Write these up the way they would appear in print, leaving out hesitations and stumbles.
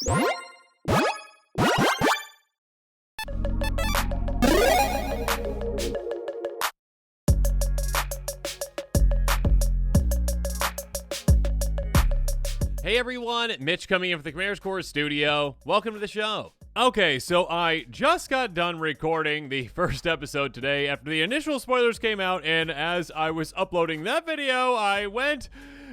Hey everyone, Mitch coming in from the Commander's Core studio. Welcome to the show. Okay, so I just got done recording the first episode today after the initial spoilers came out, and as I was uploading that video, I went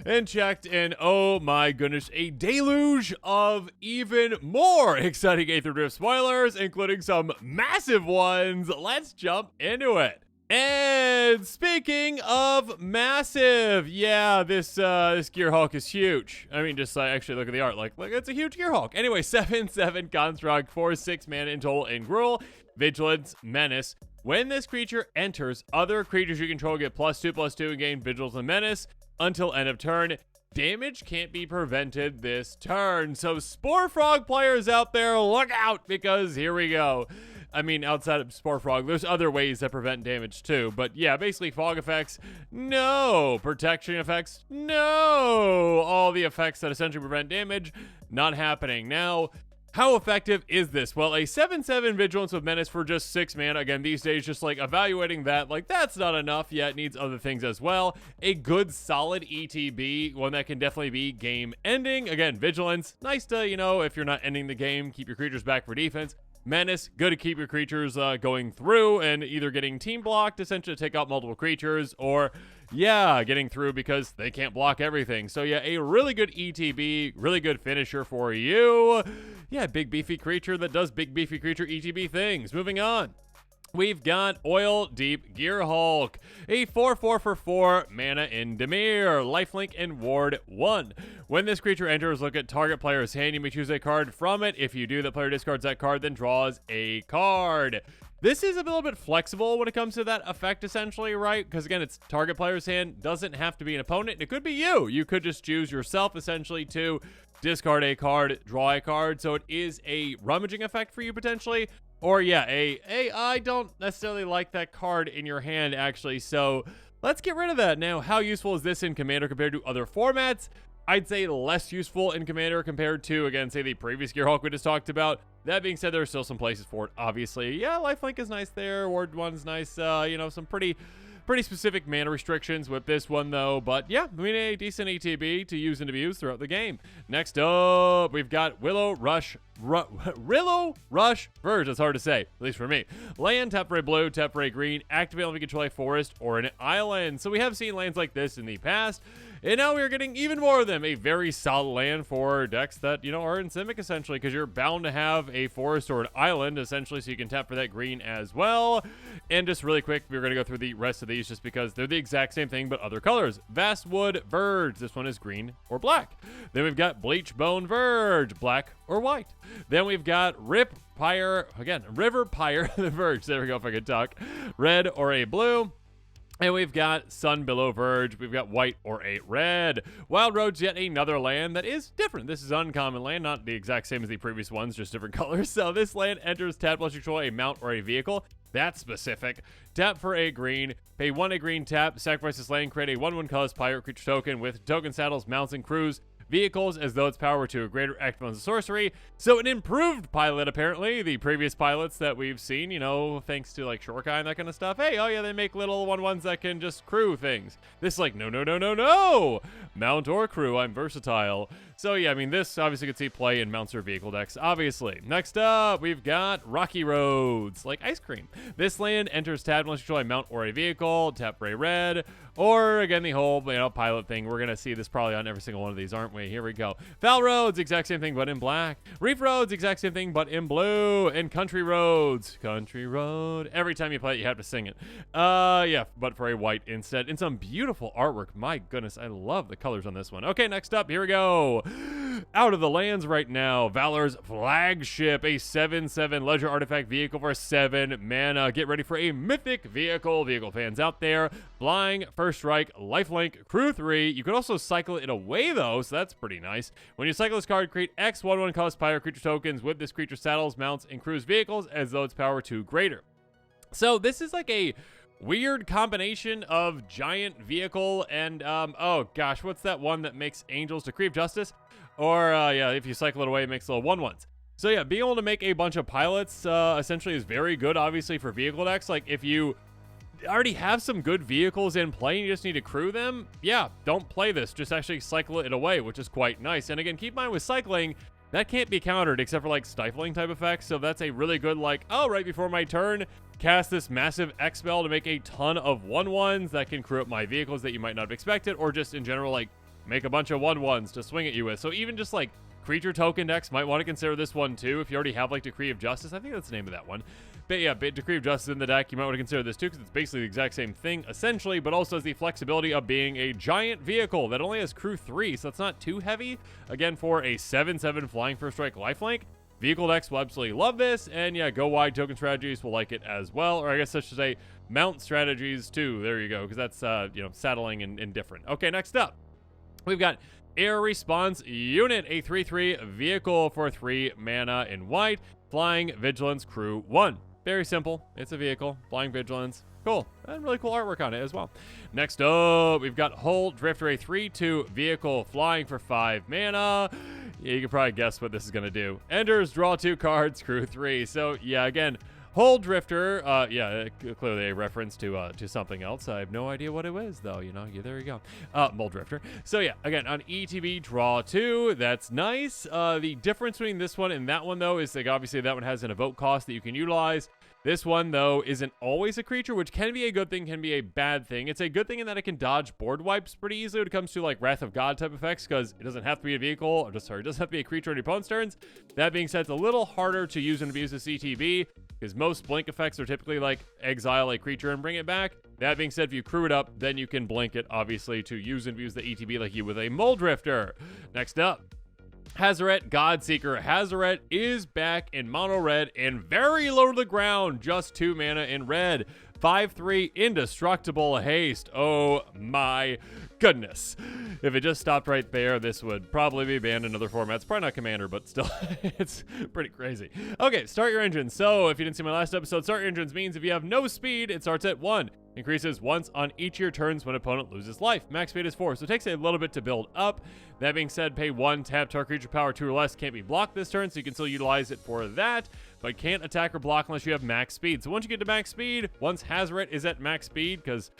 and checked, and oh my goodness, a deluge of even more exciting Aetherdrift spoilers, including some massive ones. Let's jump into it. And speaking of massive, yeah, this Gearhulk is huge. I mean, just actually look at the art, like it's a huge Gearhulk. Anyway, 7/7 construct, 4/6 mana in total in Gruul, Vigilance, Menace. When this creature enters, other creatures you control get +2/+2 and gain Vigilance and Menace until end of turn. Damage can't be prevented this turn. So Spore Frog players out there, look out, because here we go. I mean, outside of Spore Frog, there's other ways that prevent damage too. But yeah, basically fog effects, no. Protection effects, no. All the effects that essentially prevent damage, not happening. Now, how effective is this? Well, a 7/7 Vigilance with Menace for just 6 mana. Again, these days, just like evaluating that, like that's not enough yet. It needs other things as well. A good solid ETB, one that can definitely be game ending. Again, Vigilance, nice to, you know, if you're not ending the game, keep your creatures back for defense. Menace, good to keep your creatures going through and either getting team blocked, essentially to take out multiple creatures, or, yeah, getting through because they can't block everything. So, yeah, a really good ETB, really good finisher for you. Yeah, big beefy creature that does big beefy creature ETB things. Moving on. We've got Oil Deep Gearhulk, a 4/4 for 4 mana in Dimir, lifelink and ward 1. When this creature enters, look at target player's hand. You may choose a card from it. If you do, the player discards that card, then draws a card. This is a little bit flexible when it comes to that effect, essentially, right? Because, again, it's target player's hand. Doesn't have to be an opponent. It could be you. You could just choose yourself, essentially, to discard a card, draw a card. So it is a rummaging effect for you, potentially. Or, yeah, I don't necessarily like that card in your hand, actually. So let's get rid of that. Now, how useful is this in Commander compared to other formats? I'd say less useful in Commander compared to, again, say the previous Gearhulk we just talked about. That being said, there are still some places for it, obviously. Yeah, lifelink is nice there. Ward 1's nice. You know, some pretty specific mana restrictions with this one, though. But yeah, I mean, a decent ETB to use and abuse throughout the game. Next up, we've got Willow Rush Verge. That's hard to say, at least for me. Land, tap for a blue, tap for a green. Activate when we control a forest or an island. So we have seen lands like this in the past. And now we are getting even more of them. A very solid land for decks that, you know, are in Simic, essentially, because you're bound to have a forest or an island, essentially, so you can tap for that green as well. And just really quick, we're going to go through the rest of these just because they're the exact same thing, but other colors. Vastwood Verge. This one is green or black. Then we've got Bleachbone Verge, black or white. Then we've got River Pyre the Verge. There we go, if I could talk. Red or a blue. And we've got Sunbillow Verge. We've got white or a red. Wild Road's yet another land that is different. This is uncommon land, not the exact same as the previous ones, just different colors. So this land enters, tap plus control a mount or a vehicle. That's specific. Tap for a green. Pay 1 a green tap. Sacrifice this land. Create a 1/1 colorless pirate creature token with token saddles, mounts, and crews. Vehicles as though its power were to a greater active as a sorcery. So an improved pilot, apparently. The previous pilots that we've seen, you know, thanks to like Shorekai and that kind of stuff. Hey, oh yeah, they make little 1/1s that can just crew things. This is like, no. Mount or crew, I'm versatile. So yeah, I mean, this obviously could see play in mounts or vehicle decks, obviously. Next up, we've got Rocky Roads, like ice cream. This land enters tab unless you control a mount or a vehicle, tap for a red, or again, the whole, you know, pilot thing. We're gonna see this probably on every single one of these, aren't we? Here we go. Foul Roads, exact same thing, but in black. Reef Roads, exact same thing, but in blue. And Country Roads, Country Road. Every time you play it, you have to sing it. Yeah, but for a white instead. And some beautiful artwork. My goodness, I love the colors on this one. Okay, next up, here we go. Out of the lands right now, Valor's Flagship, a 7/7 Ledger Artifact Vehicle for 7 mana. Get ready for a mythic vehicle. Vehicle fans out there. Flying, First Strike, Lifelink, Crew 3. You can also cycle it away, though, so that's pretty nice. When you cycle this card, create X 1/1 cost pirate creature tokens with this creature saddles, mounts, and crews vehicles as though its power 2 greater. So this is like a weird combination of giant vehicle and, oh gosh, what's that one that makes angels? Decree of Justice? Or, yeah, if you cycle it away, it makes little 1/1s. So, yeah, being able to make a bunch of pilots essentially is very good, obviously, for vehicle decks. Like, if you already have some good vehicles in play and you just need to crew them, yeah, don't play this. Just actually cycle it away, which is quite nice. And again, keep in mind with cycling, that can't be countered except for like stifling type effects. So that's a really good like, oh, right before my turn, cast this massive X spell to make a ton of 1/1s that can crew up my vehicles that you might not have expected, or just in general like make a bunch of 1/1s to swing at you with. So even just like creature token decks might want to consider this one too. If you already have like Decree of Justice, I think that's the name of that one. But yeah, Decree of Justice in the deck, you might want to consider this too, because it's basically the exact same thing, essentially, but also has the flexibility of being a giant vehicle that only has crew 3, so it's not too heavy. Again, for a 7/7 flying first strike lifelink, vehicle decks will absolutely love this, and yeah, go wide token strategies will like it as well, or I guess I should say mount strategies too. There you go, because that's, saddling and different. Okay, next up, we've got Air Response Unit, a 3/3 vehicle for 3 mana in white, flying vigilance crew 1. Very simple. It's a vehicle, flying vigilance. Cool. And really cool artwork on it as well. Next up, we've got Hull Drifter, a 3/2 vehicle, flying for 5 mana. Yeah, you can probably guess what this is going to do. Enters, draw 2 cards, crew 3. So, yeah, again, Hull Drifter, clearly a reference to something else. I have no idea what it was, though, yeah, there you go. Hull Drifter. So, yeah, again, on ETB, draw 2. That's nice. The difference between this one and that one, though, is like obviously that one has an evoke cost that you can utilize. This one, though, isn't always a creature, which can be a good thing, can be a bad thing. It's a good thing in that it can dodge board wipes pretty easily when it comes to, like, Wrath of God type effects, because it doesn't have to be a vehicle, or it doesn't have to be a creature on your opponent's turns. That being said, it's a little harder to use and abuse the CTB, because most blink effects are typically, like, exile a creature and bring it back. That being said, if you crew it up, then you can blink it, obviously, to use and abuse the ETB like you would with a Mole Drifter. Next up, Hazaret Godseeker. Hazaret is back in mono red and very low to the ground, just 2 mana in red. 5/3 indestructible haste. Oh my goodness. If it just stopped right there, this would probably be banned in other formats. Probably not Commander, but still, it's pretty crazy. Okay, start your engines. So if you didn't see my last episode, start your engines means if you have no speed, it starts at 1. Increases once on each of your turns when opponent loses life. Max speed is 4, so it takes a little bit to build up. That being said, pay 1, tap target creature power 2 or less. Can't be blocked this turn, so you can still utilize it for that, but can't attack or block unless you have max speed. So once you get to max speed, once Hazaret is at max speed, because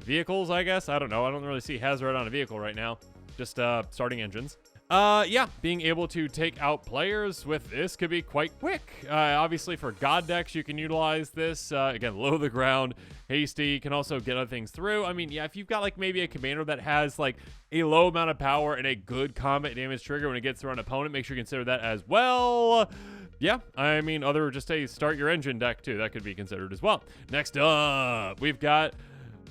vehicles, I guess, I don't know. I don't really see Hazaret on a vehicle right now. Just starting engines. Yeah, being able to take out players with this could be quite quick. Obviously, for God decks, you can utilize this. Again, low to the ground, hasty, can also get other things through. I mean, yeah, if you've got, like, maybe a commander that has, like, a low amount of power and a good combat damage trigger when it gets through an opponent, make sure you consider that as well. Yeah, I mean, just a start your engine deck, too. That could be considered as well. Next up, we've got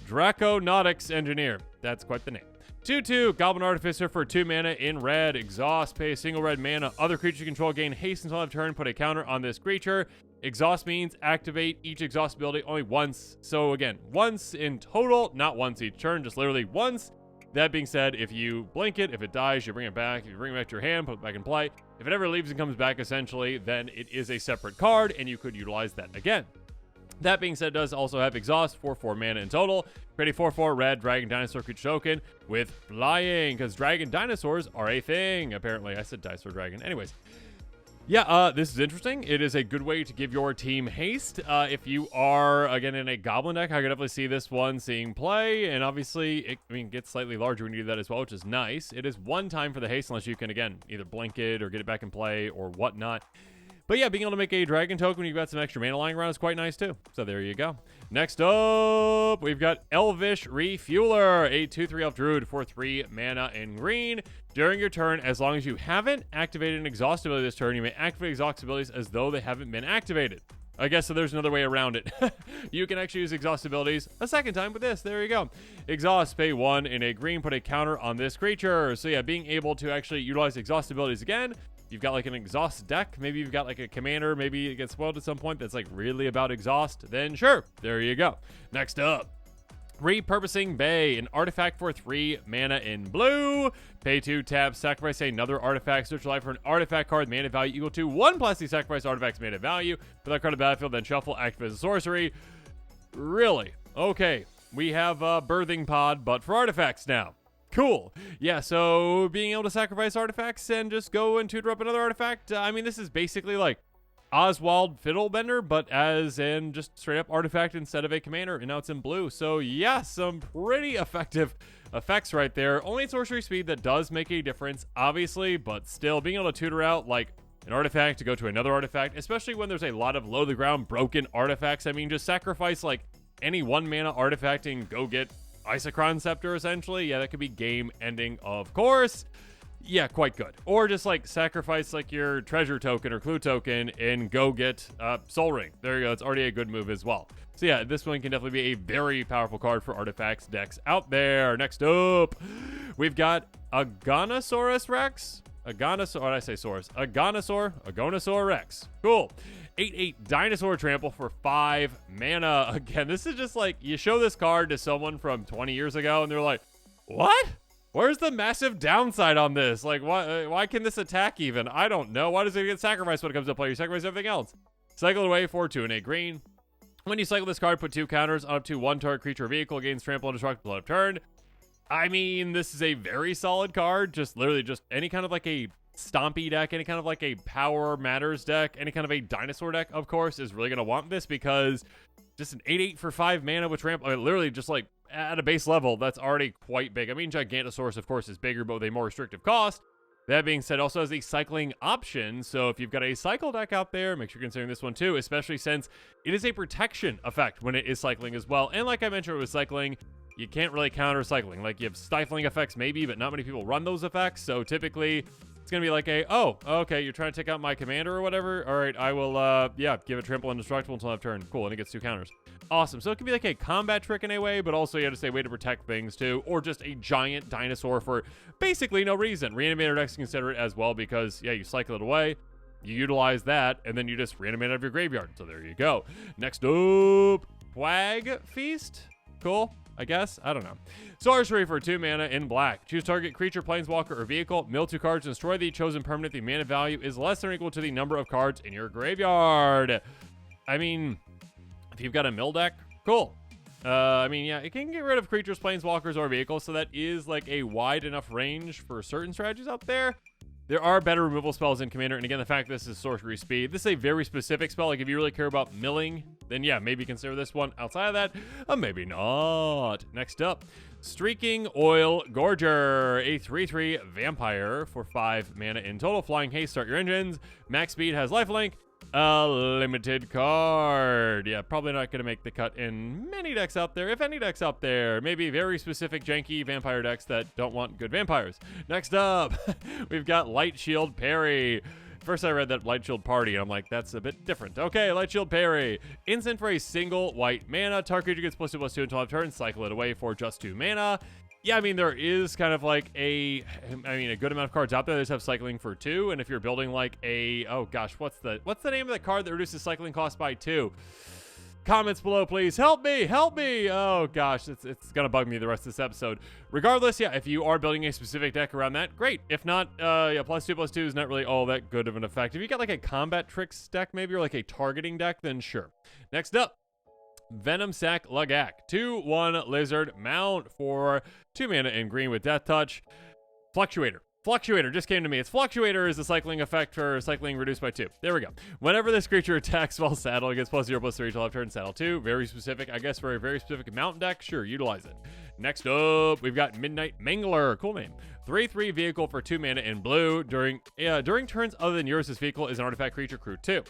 Draconautics Engineer. That's quite the name. 2/2 Goblin Artificer for 2 mana in red. Exhaust, pay a single red mana. Other creature you control gain haste until end of turn. Put a counter on this creature. Exhaust means activate each exhaust ability only once. So again, once in total, not once each turn, just literally once. That being said, if you blink it, if it dies, you bring it back. If you bring it back to your hand, put it back in play. If it ever leaves and comes back, essentially, then it is a separate card, and you could utilize that again. That being said, it does also have Exhaust for 4 mana in total. Create a 4/4 red Dragon Dinosaur creature token with flying, because Dragon Dinosaurs are a thing, apparently. I said Dinosaur Dragon. Anyways. Yeah, this is interesting. It is a good way to give your team haste. If you are, again, in a Goblin deck, I could definitely see this one seeing play. And obviously, it gets slightly larger when you do that as well, which is nice. It is 1 time for the haste, unless you can, again, either blink it or get it back in play or whatnot. But yeah, being able to make a dragon token when you've got some extra mana lying around is quite nice too. So there you go. Next up, we've got Elvish Refueler, a 2/3 elf druid for 3 mana in green. During your turn, as long as you haven't activated an exhaust ability this turn, you may activate exhaust abilities as though they haven't been activated. I guess so there's another way around it. You can actually use exhaust abilities a second time with this. There you go. Exhaust, pay 1 in a green, put a counter on this creature. So yeah, being able to actually utilize exhaust abilities again. You've got like an exhaust deck. Maybe you've got like a commander. Maybe it gets spoiled at some point that's like really about exhaust. Then sure, there you go. Next up, Repurposing Bay, an artifact for 3 mana in blue. Pay 2, tap, sacrifice another artifact, search life for an artifact card, mana value equal to 1 plus the sacrifice artifact's mana value. Put that card on the battlefield, then shuffle, activate as a sorcery. Really? Okay, we have Birthing Pod, but for artifacts now. Cool. Yeah, so being able to sacrifice artifacts and just go and tutor up another artifact. I mean, this is basically like Oswald Fiddlebender, but as in just straight up artifact instead of a commander, and now it's in blue. So yeah, some pretty effective effects right there. Only sorcery speed that does make a difference, obviously, but still being able to tutor out like an artifact to go to another artifact, especially when there's a lot of low to the ground broken artifacts. I mean, just sacrifice like any 1 mana artifact and go get Isochron Scepter, essentially. Yeah, that could be game ending, of course. Yeah, quite good. Or just like sacrifice like your treasure token or clue token and go get Soul Ring. There you go. It's already a good move as well. So yeah, this one can definitely be a very powerful card for artifacts decks out there. Next up, we've got Aganosaurus Rex. Aganosaur, what did I say, Saurus? Aganosaur Rex. Cool. 8/8 Dinosaur Trample for 5 mana. Again, this is just like, you show this card to someone from 20 years ago, and they're like, what? Where's the massive downside on this? Like, why can this attack even? I don't know. Why does it get sacrificed when it comes to play? You sacrifice everything else. Cycle it away for 2 and a green. When you cycle this card, put 2 counters on up to 1 target creature or vehicle, gains trample and destruct until end of turn. I mean, this is a very solid card. Just literally just any kind of like a stompy deck, any kind of like a power matters deck, any kind of a dinosaur deck, of course, is really going to want this, because just an 8/8 for 5 mana with trample, I mean, literally just like at a base level, that's already quite big. I mean, Gigantosaurus, of course, is bigger, but with a more restrictive cost. That being said, also has a cycling option, so if you've got a cycle deck out there, make sure you're considering this one too, especially since it is a protection effect when it is cycling as well. And like I mentioned with cycling, you can't really counter cycling. Like, you have stifling effects maybe, but not many people run those effects, so typically it's going to be like a, oh, okay, you're trying to take out my commander or whatever? All right, I will, yeah, give it trample and indestructible until I have turn. Cool, and it gets 2 counters. Awesome. So it can be like a combat trick in a way, but also you have to say way to protect things too, or just a giant dinosaur for basically no reason. Reanimator decks consider it as well because, yeah, you cycle it away, you utilize that, and then you just reanimate out of your graveyard. So there you go. Next up, Quag Feast. Cool, I guess. I don't know. Sorcery for 2 mana in black. Choose target creature, planeswalker, or vehicle. Mill 2 cards and destroy the chosen permanent. The mana value is less than or equal to the number of cards in your graveyard. I mean, if you've got a mill deck, cool. I mean, yeah, it can get rid of creatures, planeswalkers, or vehicles, so that is like a wide enough range for certain strategies out there. There are better removal spells in Commander, and again, the fact this is sorcery speed, this is a very specific spell. Like, if you really care about milling, then yeah, maybe consider this one. Outside of that, maybe not. Next up, Streaking Oil Gorger, a 3/3 vampire for 5 mana in total. Flying haste, start your engines. Max speed, has lifelink. A limited card. Yeah, probably not going to make the cut in many decks out there, if any decks out there. Maybe very specific janky vampire decks that don't want good vampires. Next up, we've got Light Shield Parry. First I read that Light Shield Party, and I'm like, that's a bit different. Okay, Light Shield Parry. Instant for a single white mana. Target creature gets +2/+2 until end of turn. Cycle it away for just 2 mana. Yeah, I mean, there is kind of like a good amount of cards out there that just have cycling for 2, and if you're building like a, oh gosh, what's the name of the card that reduces cycling cost by 2? Comments below, please. Help me, help me. Oh gosh, it's gonna bug me the rest of this episode. Regardless, yeah, if you are building a specific deck around that, great. If not, yeah, +2/+2 is not really all that good of an effect. If you got like a combat tricks deck maybe, or like a targeting deck, then sure. Next up, Venom Sac Lagak, 2/1 Lizard Mount for 2 mana in green with Death Touch. Fluctuator just came to me. It's Fluctuator is the cycling effect for cycling reduced by 2. There we go. Whenever this creature attacks while saddle, it gets +0/+3 till end of turn. Saddle 2. Very specific. I guess for a very specific mount deck, sure, utilize it. Next up, we've got Midnight Mangler. Cool name. 3/3 vehicle for 2 mana in blue. During turns other than yours, this vehicle is an artifact creature, crew 2.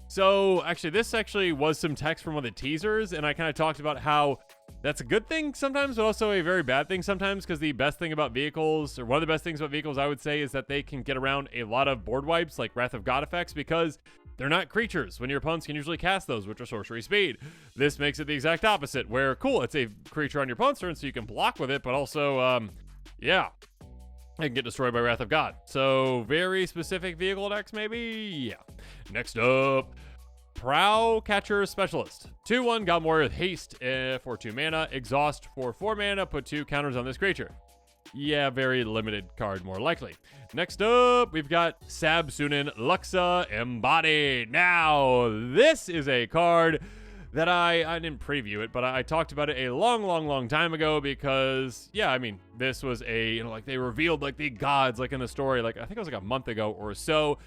So actually, this actually was some text from one of the teasers, and I kind of talked about how that's a good thing sometimes, but also a very bad thing sometimes, because the best thing about vehicles, or one of the best things about vehicles, I would say, is that they can get around a lot of board wipes, like Wrath of God effects, because they're not creatures, when your opponents can usually cast those, which are sorcery speed. This makes it the exact opposite, where, cool, it's a creature on your opponent's turn, so you can block with it, but also, yeah, it can get destroyed by Wrath of God. So, very specific vehicle decks, maybe? Yeah. Next up, Prow Catcher Specialist. 2/1 Goblin Warrior with haste for 2 mana. Exhaust for 4 mana. Put 2 counters on this creature. Yeah, very limited card, more likely. Next up, we've got Sab-Sunen Luxa Embodied. Now, this is a card that I didn't preview it, but I talked about it a long time ago because, yeah, I mean, this was like they revealed like the gods like in the story, like I think it was like a month ago or so.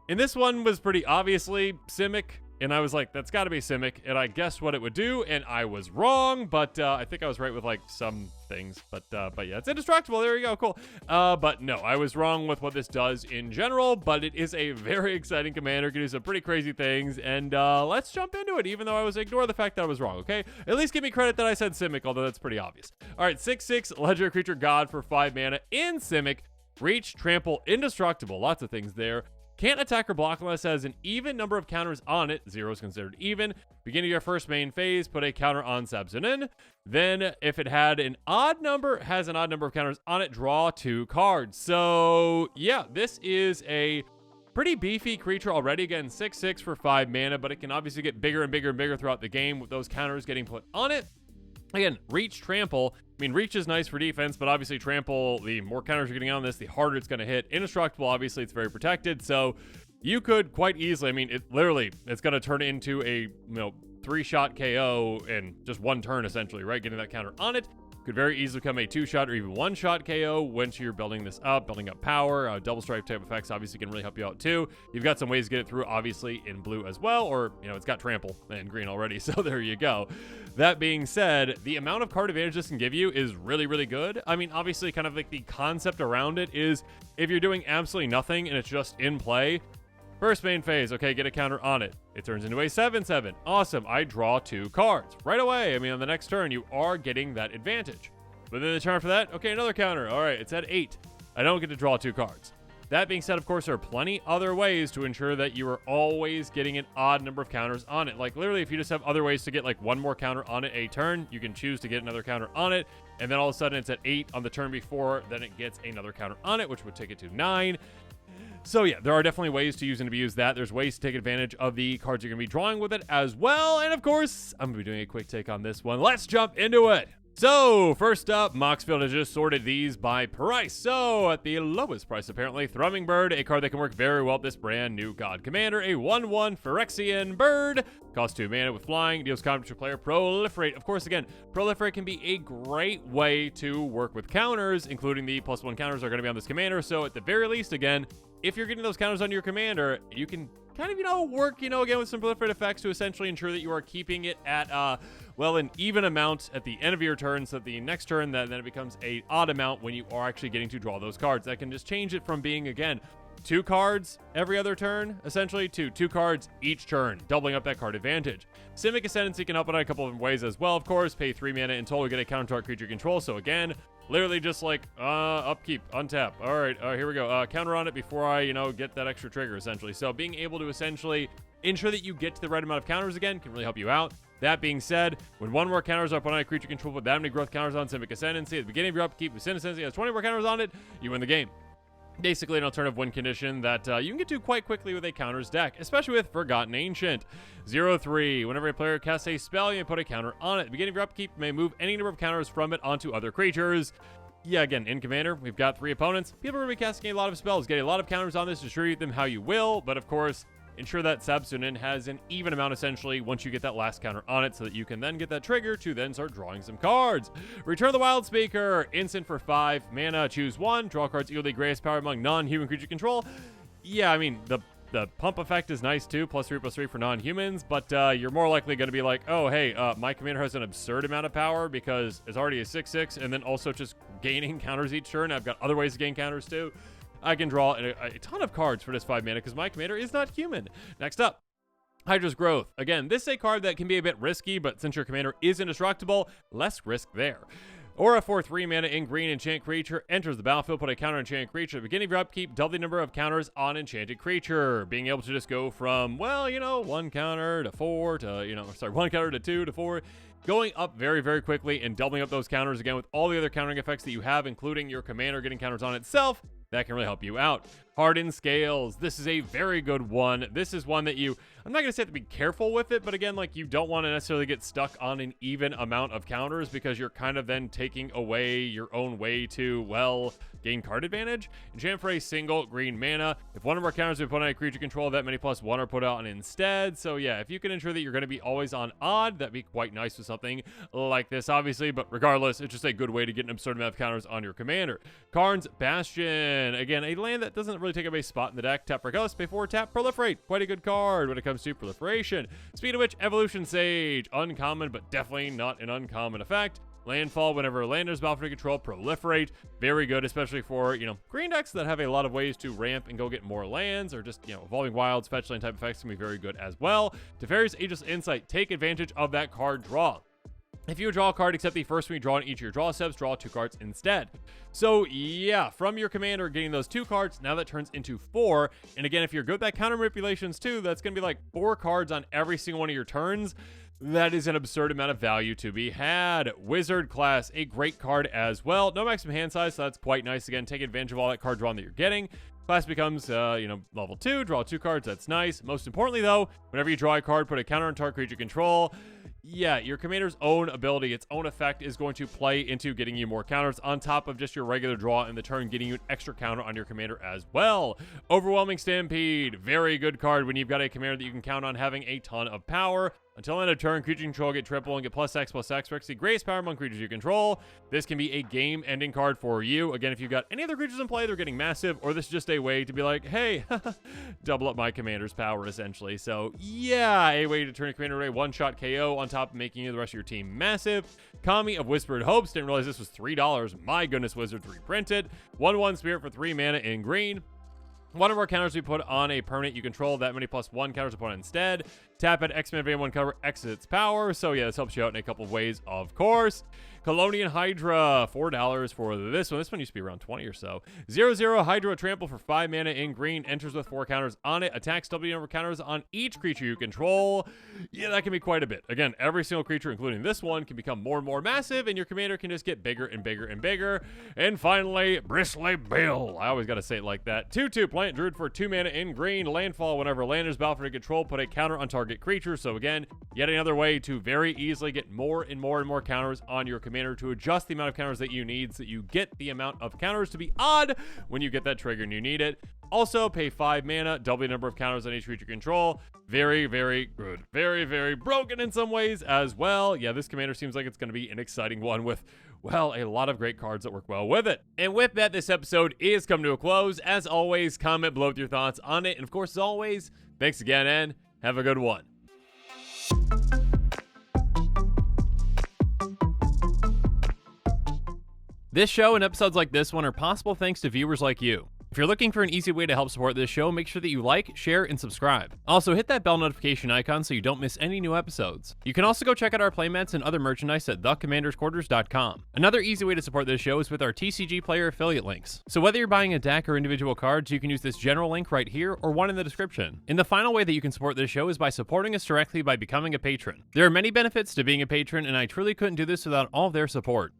And this one was pretty obviously Simic. And I was like, that's got to be Simic. And I guessed what it would do, and I was wrong. But I think I was right with like some things. But yeah, it's indestructible. There you go. Cool. But no, I was wrong with what this does in general. But it is a very exciting commander. Can do some pretty crazy things. And let's jump into it, even though I was ignore the fact that I was wrong. Okay. At least give me credit that I said Simic, although that's pretty obvious. All right, 6/6 legendary creature god for 5 mana in Simic. Reach, trample, indestructible. Lots of things there. Can't attack or block unless it has an even number of counters on it. 0 is considered even. Beginning of your first main phase, put a counter on Sab-Sunen. Then, if it has an odd number of counters on it, draw 2 cards. So, yeah, this is a pretty beefy creature already. Again, 6/6 for 5 mana, but it can obviously get bigger and bigger throughout the game with those counters getting put on it. Again, reach, trample. I mean, reach is nice for defense, but obviously trample, the more counters you're getting on this, the harder it's going to hit. Indestructible, obviously, it's very protected, so you could quite easily, I mean, it's going to turn into a, 3-shot KO in just one turn, essentially, right? Getting that counter on it could very easily become a 2-shot or even 1-shot KO once you're building this up, building up power. Double strike type effects obviously can really help you out too. You've got some ways to get it through, obviously, in blue as well, or, it's got trample and green already, so there you go. That being said, the amount of card advantage this can give you is really good. I mean, obviously, kind of like the concept around it is if you're doing absolutely nothing and it's just in play, first main phase, okay, get a counter on it. It turns into a 7/7. Awesome, I draw 2 cards. Right away, I mean, on the next turn, you are getting that advantage. But then the turn after that, okay, another counter. All right, it's at 8. I don't get to draw 2 cards. That being said, of course, there are plenty other ways to ensure that you are always getting an odd number of counters on it. Like, literally, if you just have other ways to get, like, one more counter on it a turn, you can choose to get another counter on it, and then all of a sudden it's at 8 on the turn before, then it gets another counter on it, which would take it to 9. So yeah, there are definitely ways to use and abuse that. There's ways to take advantage of the cards you're going to be drawing with it as well. And of course, I'm going to be doing a quick take on this one. Let's jump into it. So, first up, Moxfield has just sorted these by price. So, at the lowest price, apparently, Thrumming Bird, a card that can work very well with this brand new God Commander, a 1/1 Phyrexian Bird, costs 2 mana with flying, deals combat to player, Proliferate. Of course, again, Proliferate can be a great way to work with counters, including the +1 counters are going to be on this commander. So, at the very least, again, if you're getting those counters on your commander, you can kind of, work, again, with some proliferate effects to essentially ensure that you are keeping it at, an even amount at the end of your turn, so that the next turn, then it becomes an odd amount when you are actually getting to draw those cards. That can just change it from being, again, 2 cards every other turn, essentially, to 2 cards each turn, doubling up that card advantage. Simic Ascendancy can help out in a couple of ways as well, of course. Pay 3 mana in total to get a counter to creature control, so again, literally just like, upkeep, untap. All right, here we go. Counter on it before I, get that extra trigger, essentially. So being able to essentially ensure that you get to the right amount of counters again can really help you out. That being said, when 1 more counters are put on a creature control with that many growth counters on Simic Ascendancy, at the beginning of your upkeep, the Ascendancy has 20 more counters on it, you win the game. Basically an alternative win condition that you can get to quite quickly with a counters deck, especially with Forgotten Ancient. 0/3. Whenever a player casts a spell, you put a counter on it. At the beginning of your upkeep, you may move any number of counters from it onto other creatures. Yeah, again, in Commander, we've got 3 opponents. People are going to be casting a lot of spells, getting a lot of counters on this, distribute them how you will, but of course, ensure that Sab-Sunen has an even amount, essentially, once you get that last counter on it, so that you can then get that trigger to then start drawing some cards. Return the Wild Speaker, instant for 5 mana, choose 1, draw cards equally greatest power among non-human creature control. Yeah, I mean, the pump effect is nice too, +3/+3 for non-humans, but you're more likely going to be like, oh, hey, my commander has an absurd amount of power because it's already a 6/6, and then also just gaining counters each turn. I've got other ways to gain counters too. I can draw a ton of cards for this 5 mana because my commander is not human. Next up, Hydra's Growth. Again, this is a card that can be a bit risky, but since your commander is indestructible, less risk there. Aura for 3 mana in green, enchant creature enters the battlefield, put a counter enchanted creature. At the beginning of your upkeep, double the number of counters on enchanted creature. Being able to just go from, 1 counter to 4 to, 1 counter to 2 to 4. Going up very quickly and doubling up those counters again with all the other countering effects that you have, including your commander getting counters on itself. That can really help you out. Hardened Scales. This is a very good one. This is one that I'm not going to say to be careful with it, but again, like, you don't want to necessarily get stuck on an even amount of counters because you're kind of then taking away your own way to, well, gain card advantage. Enchant for a single green mana. If one of our counters we put on a creature control, that many +1 are put on instead. So yeah, if you can ensure that you're going to be always on odd, that'd be quite nice with something like this, obviously. But regardless, it's just a good way to get an absurd amount of counters on your commander. Karn's Bastion. Again, a land that doesn't really take up a spot in the deck. Tap for Ghost, pay 4, tap, Proliferate. Quite a good card when it comes to proliferation. Speed of Witch, Evolution Sage. Uncommon, but definitely not an uncommon effect. Landfall, whenever a land is battlefield control, Proliferate. Very good, especially for, green decks that have a lot of ways to ramp and go get more lands, or just, Evolving Wilds, fetch land type effects can be very good as well. Teferi's Aegis Insight. Take advantage of that card draw. If you draw a card except the first one you draw in each of your draw steps, draw 2 cards instead. So yeah, from your commander getting those 2 cards, now that turns into 4. And again, if you're good with that counter manipulations too, that's going to be like 4 cards on every single one of your turns. That is an absurd amount of value to be had. Wizard class, a great card as well. No maximum hand size, so that's quite nice. Again, take advantage of all that card drawing that you're getting. Class becomes, level 2, draw 2 cards, that's nice. Most importantly, though, whenever you draw a card, put a counter on target creature control. Yeah, your commander's own ability, its own effect is going to play into getting you more counters on top of just your regular draw in the turn, getting you an extra counter on your commander as well. Overwhelming Stampede, very good card when you've got a commander that you can count on having a ton of power. Until end of turn, creature control get triple and get +X/+X. Rex the greatest power among creatures you control. This can be a game-ending card for you. Again, if you've got any other creatures in play, they're getting massive, or this is just a way to be like, hey, double up my commander's power, essentially. So, yeah, a way to turn a commander into a one-shot KO on top of making the rest of your team massive. Kami of Whispered Hopes. Didn't realize this was $3. My goodness, Wizards reprinted. 1/1 Spirit for 3 mana in green. One of our counters we put on a permanent you control, that many +1 counters to put on instead. Tap at X-Men of one cover, exits power. So yeah, this helps you out in a couple of ways, of course. Colonian Hydra, $4 for this one. This one used to be around 20 or so. 0/0 Hydra Trample for 5 mana in green. Enters with 4 counters on it. Attacks W number of counters on each creature you control. Yeah, that can be quite a bit. Again, every single creature, including this one, can become more and more massive, and your commander can just get bigger and bigger and bigger. And finally, Bristly Bill. I always got to say it like that. 2/2 Plant Druid for 2 mana in green. Landfall, whenever land is battlefield control, put a counter on target creature. So again, yet another way to very easily get more and more and more counters on your commander to adjust the amount of counters that you need so that you get the amount of counters to be odd when you get that trigger and you need it. Also, pay 5 mana, double the number of counters on each creature control. Very, very good. Very, very broken in some ways as well. Yeah, this commander seems like it's going to be an exciting one with, well, a lot of great cards that work well with it. And with that, this episode is come to a close. As always, comment below with your thoughts on it. And of course, as always, thanks again and have a good one. This show and episodes like this one are possible thanks to viewers like you. If you're looking for an easy way to help support this show, make sure that you like, share, and subscribe. Also, hit that bell notification icon so you don't miss any new episodes. You can also go check out our playmats and other merchandise at thecommandersquarters.com. Another easy way to support this show is with our TCG player affiliate links. So whether you're buying a deck or individual cards, you can use this general link right here or one in the description. And the final way that you can support this show is by supporting us directly by becoming a patron. There are many benefits to being a patron, and I truly couldn't do this without all of their support.